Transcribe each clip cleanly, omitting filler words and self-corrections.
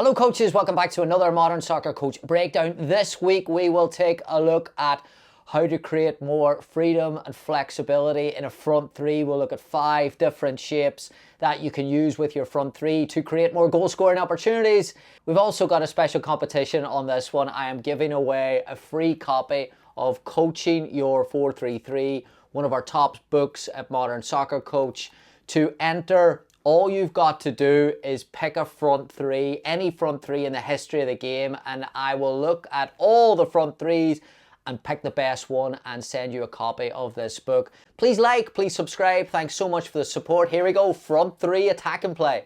Hello coaches, welcome back to another Modern Soccer Coach Breakdown. This week we will take a look at how to create more freedom and flexibility in a front three. We'll look at 5 different shapes that you can use with your front three to create more goal scoring opportunities. We've also got a special competition on this one. I am giving away a free copy of Coaching Your 4-3-3, one of our top books at Modern Soccer Coach. To enter, all you've got to do is pick a front three, any front three in the history of the game, and I will look at all the front threes and pick the best one and send you a copy of this book. Please like, please subscribe. Thanks so much for the support. Here we go, front three attack and play.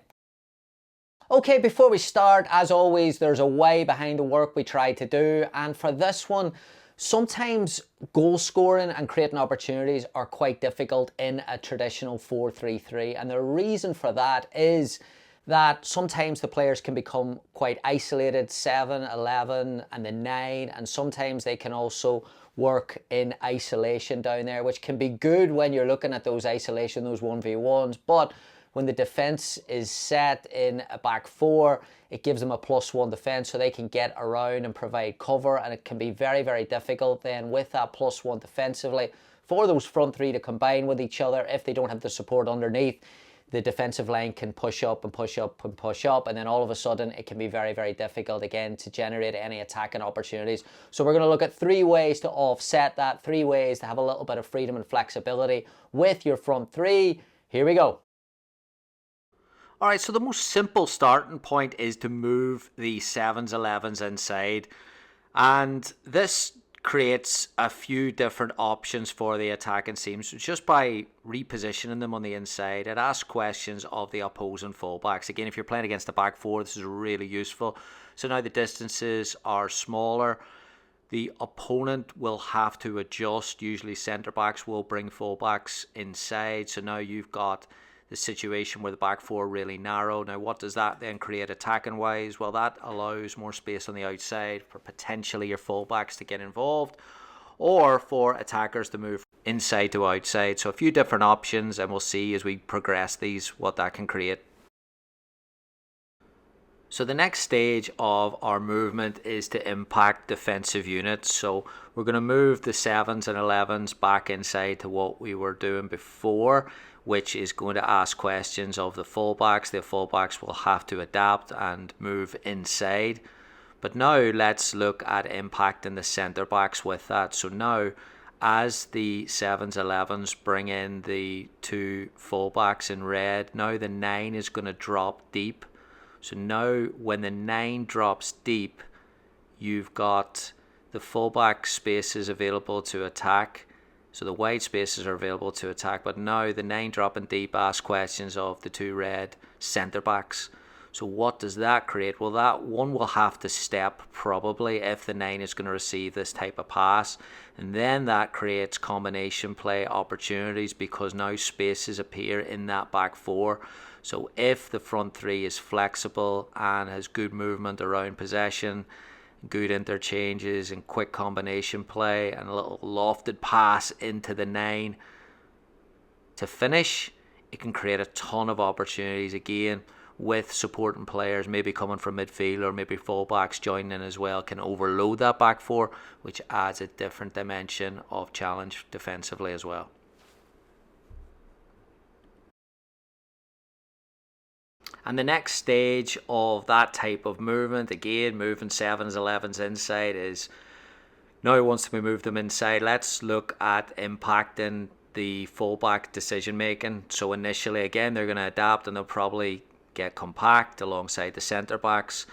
Okay, before we start, as always, there's a why behind the work we try to do, and for this one, sometimes goal scoring and creating opportunities are quite difficult in a traditional 4-3-3, and the reason for that is that sometimes the players can become quite isolated, 7, 11 and the 9, and sometimes they can also work in isolation down there, which can be good when you're looking at those isolation, those 1v1s, but when the defence is set in a back four, it gives them a +1 defence so they can get around and provide cover, and it can be very, very difficult then with that +1 defensively for those front three to combine with each other. If they don't have the support underneath, the defensive line can push up and push up and push up, and then all of a sudden it can be very, very difficult again to generate any attacking opportunities. So we're going to look at 3 ways to offset that, 3 ways to have a little bit of freedom and flexibility with your front three. Here we go. Alright, so the most simple starting point is to move the 7s, 11s inside, and this creates a few different options for the attacking teams. Just by repositioning them on the inside, it asks questions of the opposing fullbacks. Again, if you're playing against a back four, this is really useful. So now the distances are smaller. The opponent will have to adjust. Usually centre backs will bring fullbacks inside. So now you've got the situation where the back four really narrow. Now what does that then create attacking wise? Well, that allows more space on the outside for potentially your fullbacks to get involved, or for attackers to move inside to outside. So a few different options, and we'll see as we progress these what that can create. So the next stage of our movement is to impact defensive units. So we're going to move the 7s and 11s back inside to what we were doing before, which is going to ask questions of the fullbacks. The fullbacks will have to adapt and move inside. But now let's look at impacting the centre backs with that. So now, as the 7s, 11s bring in the 2 fullbacks in red, now the 9 is going to drop deep. So now when the 9 drops deep, you've got the fullback spaces available to attack. So the wide spaces are available to attack, but now the 9 dropping deep asks questions of the 2 red centre backs. So what does that create? Well, that one will have to step probably if the 9 is going to receive this type of pass, and then that creates combination play opportunities because now spaces appear in that back four. So if the front three is flexible and has good movement around possession, good interchanges and quick combination play, and a little lofted pass into the 9 to finish, it can create a ton of opportunities again with supporting players maybe coming from midfield, or maybe fullbacks joining in as well, can overload that back four, which adds a different dimension of challenge defensively as well. And the next stage of that type of movement, again moving 7s, 11s inside, is now once we move them inside, let's look at impacting the fullback decision making. So initially, again, they're going to adapt and they'll probably get compact alongside the centre backs.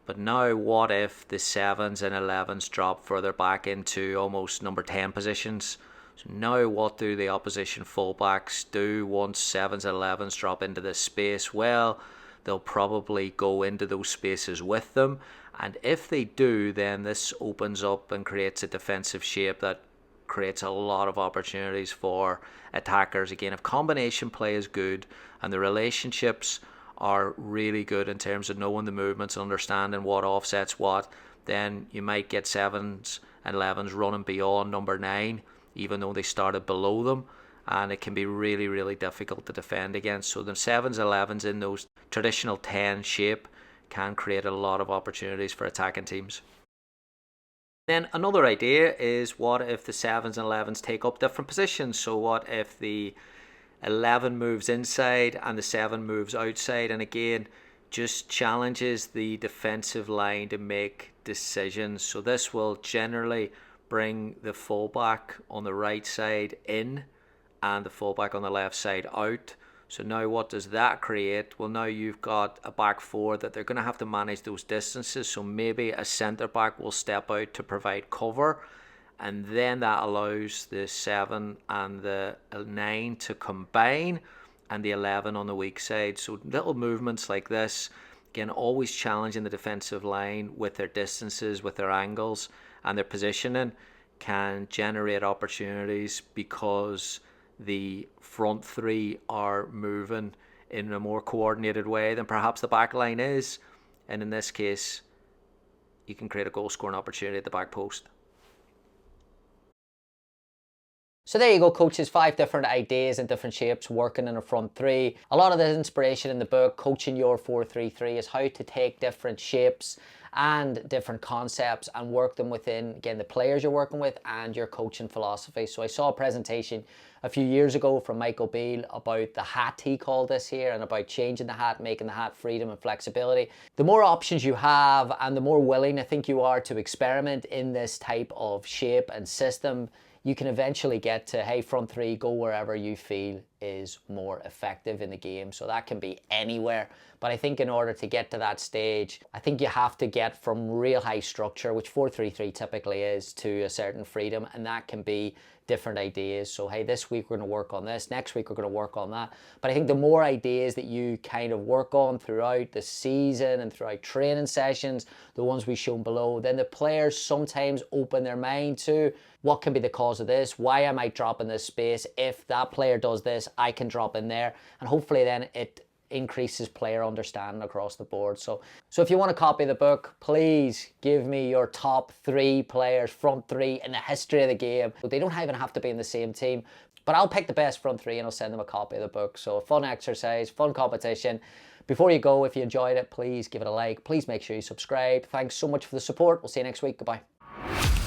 But now what if the 7s and 11s drop further back into almost number 10 positions? So now what do the opposition fullbacks do once 7s and 11s drop into this space? Well, they'll probably go into those spaces with them, and if they do, then this opens up and creates a defensive shape that creates a lot of opportunities for attackers. Again, if combination play is good and the relationships are really good in terms of knowing the movements and understanding what offsets what, then you might get 7s and 11s running beyond number 9 even though they started below them, and it can be really, really difficult to defend against. So the 7s, 11s in those traditional 10 shape can create a lot of opportunities for attacking teams. Then another idea is, what if the 7s and 11s take up different positions? So what if the 11 moves inside and the 7 moves outside, and again just challenges the defensive line to make decisions. So this will generally bring the fullback on the right side in and the fullback on the left side out. So now what does that create? Well, now you've got a back four that they're going to have to manage those distances. So maybe a centre back will step out to provide cover, and then that allows the 7 and the 9 to combine and the 11 on the weak side. So little movements like this, again, always challenging the defensive line with their distances, with their angles and their positioning, can generate opportunities because the front three are moving in a more coordinated way than perhaps the back line is. And in this case, you can create a goal scoring opportunity at the back post. So there you go, coaches, 5 different ideas and different shapes working in a front three. A lot of the inspiration in the book, Coaching Your 4-3-3, is how to take different shapes and different concepts and work them within, again, the players you're working with and your coaching philosophy. So I saw a presentation a few years ago from Michael Beale about the hat, he called this here, and about changing the hat, making the hat freedom and flexibility. The more options you have and the more willing I think you are to experiment in this type of shape and system, you can eventually get to, hey, front three, go wherever you feel is more effective in the game. So that can be anywhere. But I think in order to get to that stage, I think you have to get from real high structure, which 4-3-3 typically is, to a certain freedom. And that can be different ideas. So, hey, this week we're going to work on this. Next week we're going to work on that. But I think the more ideas that you kind of work on throughout the season and throughout training sessions, the ones we've shown below, then the players sometimes open their mind to, what can be the cause of this? Why am I dropping this space? If that player does this, I can drop in there. And hopefully then it increases player understanding across the board. So if you want a copy of the book, please give me your top 3 players, front three in the history of the game. They don't even have to be in the same team, but I'll pick the best front three and I'll send them a copy of the book. So a fun exercise, fun competition. Before you go, if you enjoyed it, please give it a like. Please make sure you subscribe. Thanks so much for the support. We'll see you next week. Goodbye.